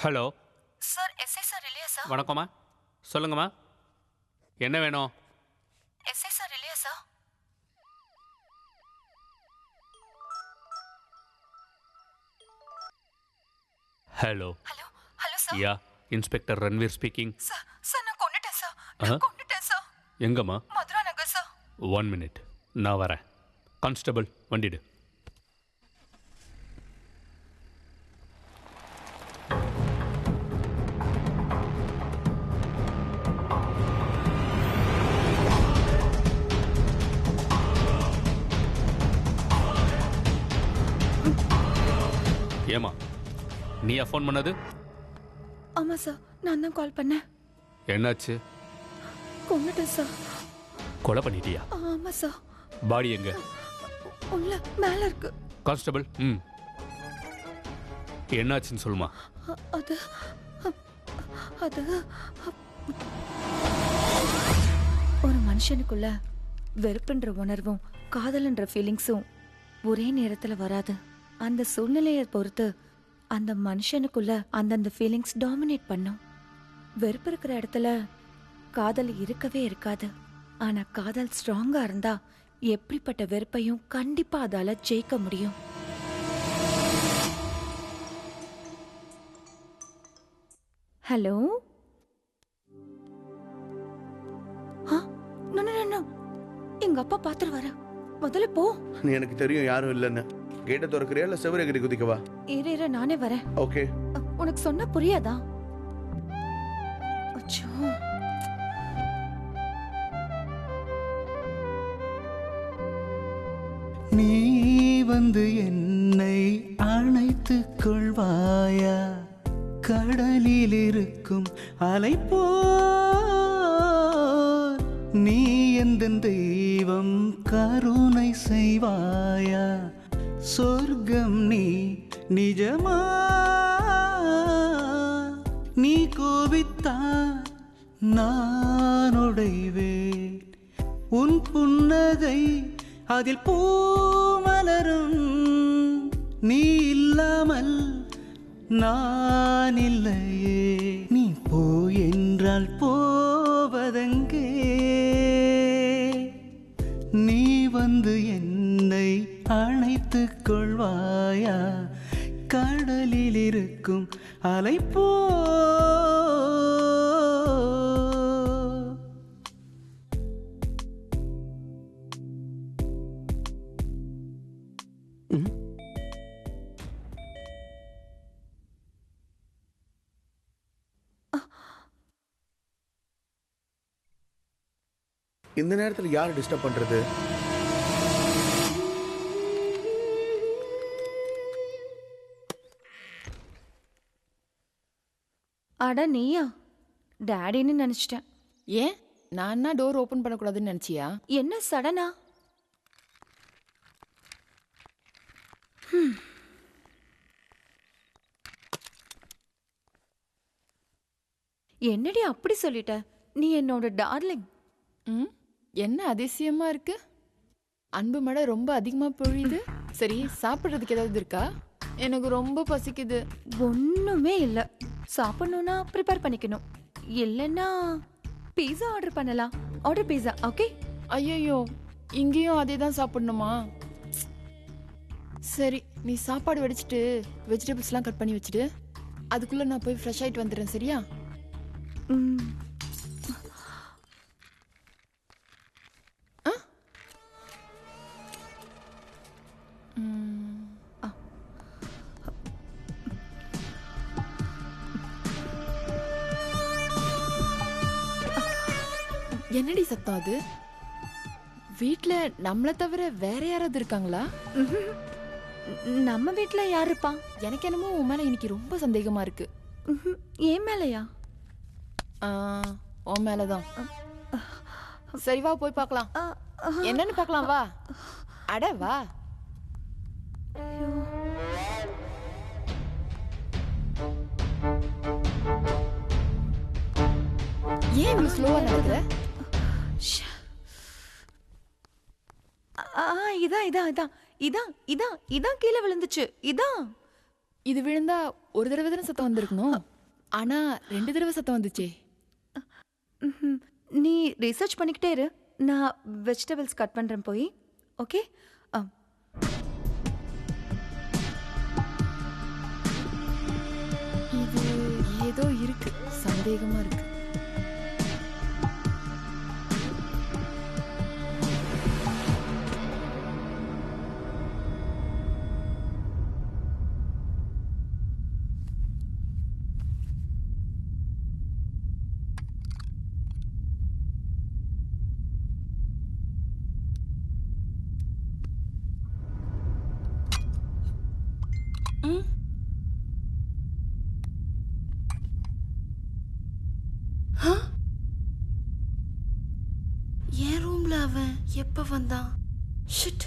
Hello. Sir SI sir இல்லையா sir? வணக்கம்மா. சொல்லுங்கம்மா. என்ன வேணும்? எஸ்ஐ சார் இல்லையா sir? Hello. Hello hello sir. Yeah, inspector Ranveer speaking. Sir sir நான் கொன்னுட்டேன் சார். நான் கொன்னுட்டேன் சார். எங்கம்மா? மதுரா நகர் சார். 1 மினிட், நான் வரேன். கான்ஸ்டபிள், வண்டிடு. ஏமா, நீயா ஃபோன் பண்ணது? ஆமா சார், நான் தான் கால் பண்ணேன். என்னாச்சு? கொன்னுட்டேன் சார். கொலை பண்ணிட்டியா? ஆமா சார். பாடி எங்க? உள்ள மேல இருக்கு. கான்ஸ்டபிள், என்னாச்சுன்னு சொல்லுமா. அது அது ஒரு மனுஷனுக்குள்ள வெறுப்புன்ற உணர்வும் காதல்ன்ற ஃபீலிங்ஸும் ஒரே நேரத்துல வராது. அந்த சூழ்நிலையை பொறுத்து அந்த மனுஷனுக்குள்ள அந்தந்த ஃபீலிங்ஸ் டாமினேட் பண்ணும். வெறுப்பு இருக்கிற இடத்துல காதல் இருக்கவே இருக்காது. ஆனா காதல் ஸ்ட்ராங்கா இருந்தா எப்படிப்பட்ட வெறுப்பையும் கண்டிப்பா அதால ஜெயிக்க முடியும். ஹலோ. எங்க அப்பா பாத்துட்டு வர. முதல்ல போ. நீ எனக்கு தெரியும் யாரும் இல்லைன்னு. கேட்ட திறக்கிறியா இல்ல செவரை கட்டி குதிக்கவா? இரு நானே வரேன். ஓகே. உனக்கு சொன்னா புரியாதா? அச்சோ. நீ வந்து என்னை அணைத்துக் கொள்வாயா? கடலில் இருக்கும் அலை போல் நீ எந்த தெய்வம் கருணை செய்வாயா? சொர்க்கம் நீ நிஜமா? நீ கோபித்தா நான் உடைவேன். உன் புன்னகை அதில் பூமலரும். நீ இல்லாமல் நான் இல்லையே. நீ போ என்றால் போவதெங்கே? நீ வந்து என்னை அணைத்துக் கொள்வாயா? கடலில் இருக்கும் அலை போ. இந்த நேரத்துல யார் டிஸ்டர்ப் பண்றது? அட நீயா? டாடின்னு நினைச்சிட்டேன். ஏன் நான் டோர் ஓபன் பண்ணக்கூடாதுன்னு நினைச்சியா? என்ன சடனா? என்னடி அப்படி சொல்லிட்ட? நீ என்னோட டார்லிங். என்ன அதிசயமா இருக்கு. அன்பு மழை ரொம்ப அதிகமா பொழியுது. சரி, சாப்பிட்றதுக்கு ஏதாவது இருக்கா? எனக்கு ரொம்ப பசிக்குது. ஒண்ணுமே இல்ல. சாப்பிடணும்னா ப்ரிப்பேர் பண்ணிக்கணும். இல்லைன்னா பீஸா ஆர்டர் பண்ணலாம். ஆர்டர் பீஸா. ஓகே. ஐயோ, இங்கேயும் அதே தான் சாப்பிடணுமா? சரி, நீ சாப்பாடு வடிச்சிட்டு வெஜிடபிள்ஸ்லாம் கட் பண்ணி வச்சுட்டு அதுக்குள்ள நான் போய் ஃப்ரெஷ் ஆயிட்டு வந்துடுறேன். சரியா? என்னடி சத்தம் அது? வீட்ல நம்மள தவிர வேற யாராவது இருக்காங்களா? நம்ம வீட்ல யார் இருப்பா? எனக்கு என்னமோ உன் மேல இன்னைக்கு ரொம்ப சந்தேகமா இருக்கு. ஏன் மேலையா? உன் மேலதான். சரி வா, போய் பார்க்கலாம். என்னன்னு பார்க்கலாம், வா. அட வா. ஏன் இவ்வளவு ஸ்லோவா நடக்குற? இதான் கீழே விழுந்துச்சு. இதான். இது விழுந்தா ஒரு தடவை தானே சத்தம் வந்திருக்கணும். ஆனா 2 தடவை சத்தம் வந்துச்சே. ம்ஹும். நீ ரிசர்ச் பண்ணிக்கிட்டே இரு, நான் வெஜிடபிள்ஸ் கட் பண்றேன் போய். ஓகே. இது ஏதோ இருக்கு, சந்தேகமா இருக்கு. என் ரூம்ல அவன் எப்ப வந்தான்? ஷிட்.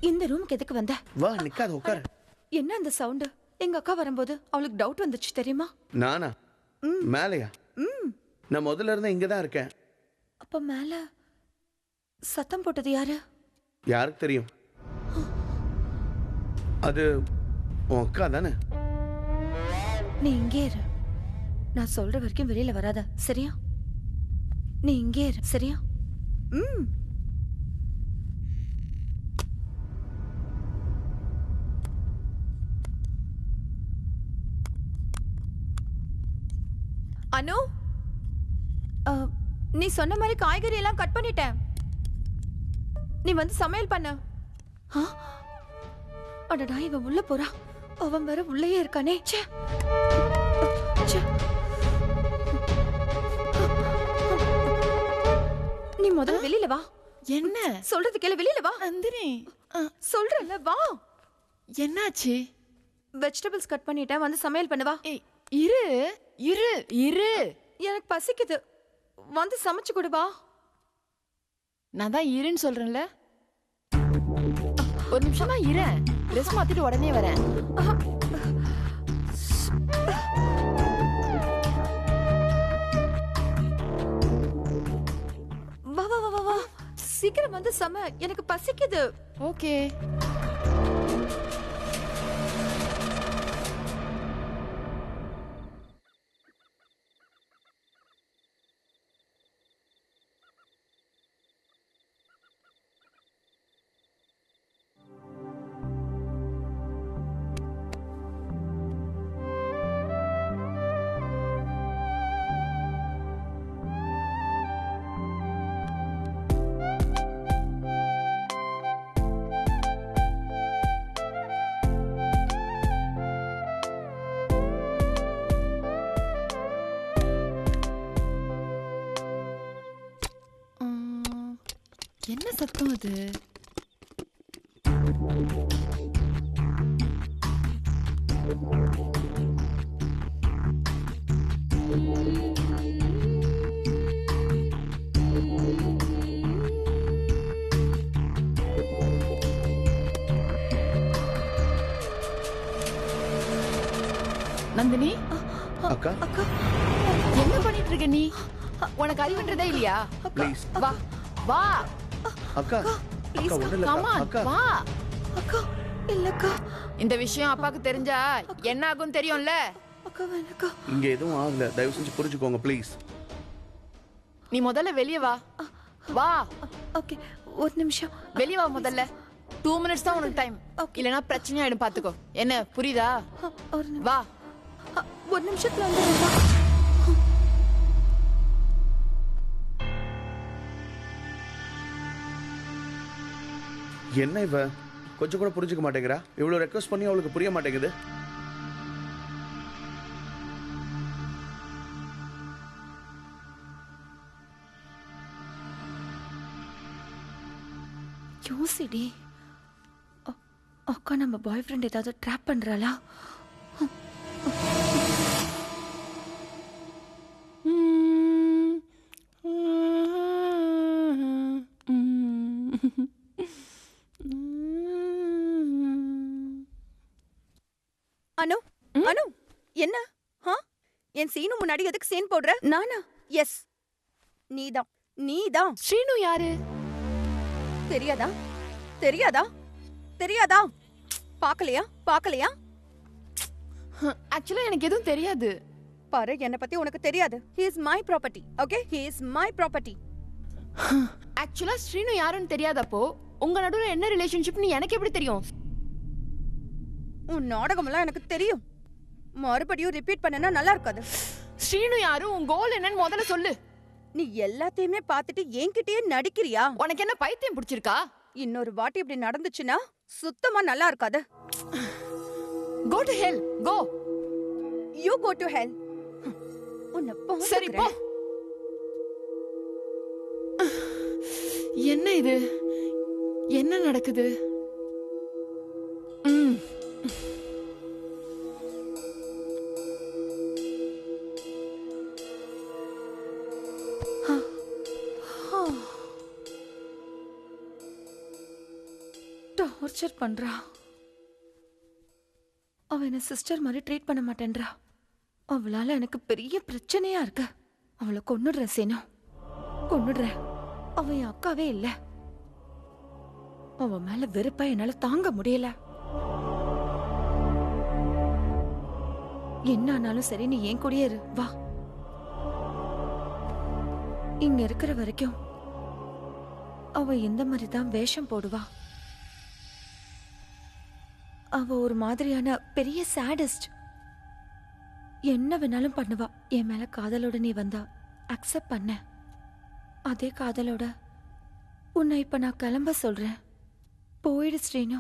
இந்த ரூமுக்கு எதுக்கு வந்த? வா நிக்காத உட்காரு. என்ன அந்த சவுண்டு? எங்க அக்கா வரும்போது அவளுக்கு டவுட் வந்துச்சு தெரியுமா? நானா? மேலையா? நான் முதல்ல இருந்தே இங்க தான் இருக்கேன். அப்ப மேல சத்தம் போட்டது யாரு? யாருக்கு தெரியும்? அது உன் அக்கா தானே? நீ இங்கே இரு, நான் சொல்ற வரைக்கும் வெளியில வராத, சரியா? நீ இங்கே இரு, சரியா? அனு, நீ சொன்ன மாதிரி காய்கறி எல்லாம் கட் பண்ணிட்டேன். நீ வந்து சமையல் பண்ண. அடடா, இவன் உள்ள போறா. அவன் வேற உள்ளேயே இருக்கானே. ச்சே. ச்சே. நீ முதல்ல வெளியில வா. என்ன சொல்றது கேளு, வெளியில வா. நந்தினி, சொல்றல வா. என்னாச்சு? வெஜிடபிள்ஸ் கட் பண்ணிட்டேன், வந்து சமையல் பண்ண வா. ஏய், இரு இரு இரு. எனக்கு பசிக்குது, வந்து சமைச்சு கொடு வா. நான் தான் இருன்னு சொல்றேன்ல. ஒரு நிமிஷமா இரு, ட்ரெஸ் மாத்திட்டு உடனே வரேன். வா வா வா வா, சீக்கிரம் வந்து சம, எனக்கு பசிக்குது. ஓகே. என்ன சத்தம் அது? நந்தினி, அக்கா அக்கா, என்ன பண்ணிட்டு இருக்க நீ? உனக்கு அறிவுன்றதே இல்லையா? ப்ளீஸ். வா வா. அக்கா அக்கா ஒண்ணு இல்ல Come on, அக்கா. வா. அக்கா இல்லக்கா. இந்த விஷயம் அப்பாக்கு தெரிஞ்சா என்ன ஆகும் தெரியும்ல? அக்கா வேணக்கா. இங்க எதுவும் ஆகல, தயவு செஞ்சு புரிஞ்சுக்கோங்க ப்ளீஸ். நீ முதல்ல வெளியே வா. வா, ஓகே, ஒரு நிமிஷம். வெளியே வா முதல்ல. 2 minutes தான் உனக்கு டைம். இல்லனா பிரச்சனை ஆயிடும், பாத்துக்கோ. என்ன புரியுதா? ஒரு நிமிஷம். வா. ஒரு நிமிஷத்துல வந்துடுறேன்க்கா. என்ன இவ கொஞ்சம் கூட புரிஞ்சுக்க மாட்டேங்கிறா? இவ்வளவு ரெக்வஸ்ட் பண்ணி அவளுக்கு புரிய மாட்டேங்குது. யோசிடி, அக்கா நம்ம பாய் ஃப்ரெண்ட் ஏதாவது ட்ராப் பண்றாளா? அனு, அனு, என்ன? என் சீனு முன்னாடி எதுக்கு சீன் போடுற? நானா? எஸ், நீதான் நீதான். ஸ்ரீனு யாரு? தெரியாதா? தெரியாதா தெரியாதா? பார்க்கலையா பார்க்கலையா? ஆக்சுவலா எனக்கு எதுவும் தெரியாது. பாரு, என்ன பத்தி உனக்கு தெரியாது. he is my property. okay, he is my property. ஆக்சுவலா ஸ்ரீனு யாருன்னு தெரியாதப்போ உங்க நடுவுல என்ன ரிலேஷன்ஷிப்னு எனக்கு எப்படி தெரியும்? உன் நாடகமெல்லாம் எனக்கு தெரியும். மறுபடியும் ரிப்பீட் பண்ணனா நல்லா இருக்காது. ஸ்ரீனு யாரு, உன் கோல் என்னன்னு முதல்ல சொல்லு. நீ எல்லாத்தையுமே பார்த்துட்டு என்கிட்டயே நடிக்கிறியா? உனக்கு என்ன பைத்தியம் பிடிச்சிருக்கா? இன்னொரு வாட்டி இப்படி நடந்துச்சுன்னா சுத்தமா நல்லா இருக்காது. Go to hell. Go. You go to hell. சரி போ. என்ன இது? என்ன நடக்குது? டார்ச்சர் பண்றா. அவ என்ன சிஸ்டர் மாதிரி ட்ரீட் பண்ண மாட்டேன்றா. அவளால எனக்கு பெரிய பிரச்சனையா இருக்கு. அவளை கொன்னுடுறேன் சேனு, கொன்னுடுறேன். அவ என் அக்காவே இல்ல. அவ மேல வெறுப்பா என்னால தாங்க முடியல. என்ன ஆனாலும் சரி, நீ என் கூடயே இரு. வா. இங்க இருக்கிற வரைக்கும் அவ எந்த மாதிரி தான் வேஷம் போடுவா. அவ ஒரு மாதிரியான பெரிய சாடிஸ்ட். என்ன வேணாலும் பண்ணுவா. என் மேல காதலோட நீ வந்தா அக்செப்ட் பண்ண. அதே காதலோட உன்னை இப்ப நான் கிளம்ப சொல்றேன். போயிடு ஸ்ரீனு.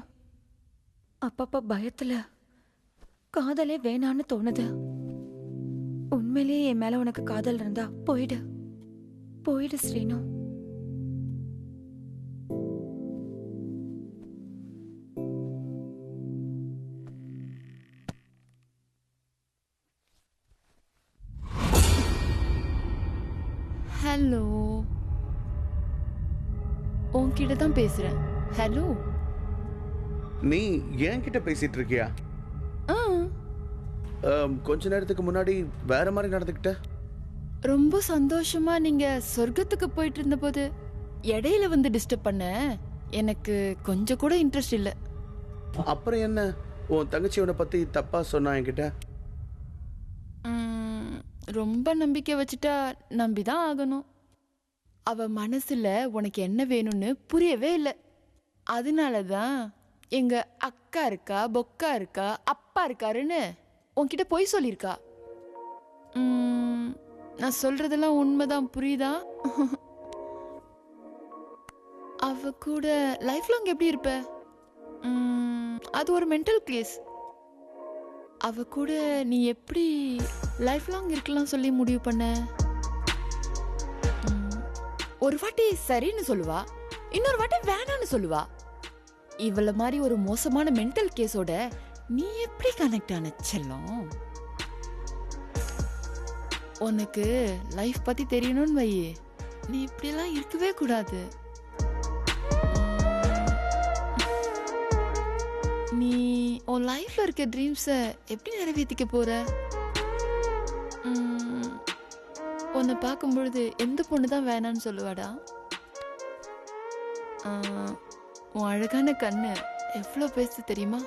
அப்பப்ப பயத்துல காதலே வேணான்னு தோணுது. உண்மையிலேயே என் மேல உனக்கு காதல் இருந்தா போயிடு, போயிடு ஸ்ரீனு. ஹலோ, உன்கிட்ட தான் பேசுறேன். ஹலோ. நீ என்கிட்ட பேசிட்டு இருக்கியா? கொஞ்ச நேரத்துக்கு முன்னாடி வேற மாதிரி நடந்துக்கிட்ட. ரொம்ப சந்தோஷமா நீங்க சொர்க்கத்துக்கு போயிட்டு இருந்தபோது இடையில வந்து டிஸ்டர்ப் பண்ண எனக்கு கொஞ்சம் கூட இன்ட்ரெஸ்ட் இல்ல. அப்புறம் என்ன, உன் தங்கச்சியோட பத்தி தப்பா சொன்னா என்கிட்ட? ரொம்ப நம்பிக்கை வச்சுட்டா நம்பிதான் ஆகணும். அவ மனசுல உனக்கு என்ன வேணும்னு புரியவே இல்லை. அதனாலதான் எங்க அக்கா இருக்கா, பொக்கா இருக்கா, அப்பா இருக்காருன்னு உன்கிட்ட போய் சொல்லியிருக்கா. நான் சொல்றதெல்லாம் உண்மைதான், புரியுதா? அவ கூட லைஃப் லாங் எப்படி இருப்ப? அது ஒரு மென்டல் கேஸ். அவ கூட நீ எப்படி லைஃப் லாங் இருக்கலாம் சொல்லி முடிவு பண்ண? ஒரு வாட்டி சரின்னு சொல்லுவா, இன்னொரு வாட்டி வேணான்னு சொல்லுவா. இவள மாதிரி ஒரு மோசமான மென்டல் கேஸோட நீ எப்படி கனெக்ட் ஆன செல்லம்? உனக்கு லைஃப் பத்தி தெரியணும்னு வை, நீ இப்படியெல்லாம் இருக்கவே கூடாது. நீ உன் லைஃப்ல இருக்க ட்ரீம்ஸை எப்படி நிறைவேற்றிக்க போற? உன்னை பார்க்கும்பொழுது எந்த பொண்ணு தான் வேணான்னு சொல்லுவாடா? உன் அழகான கண்ணு எவ்வளோ பேசு தெரியுமா?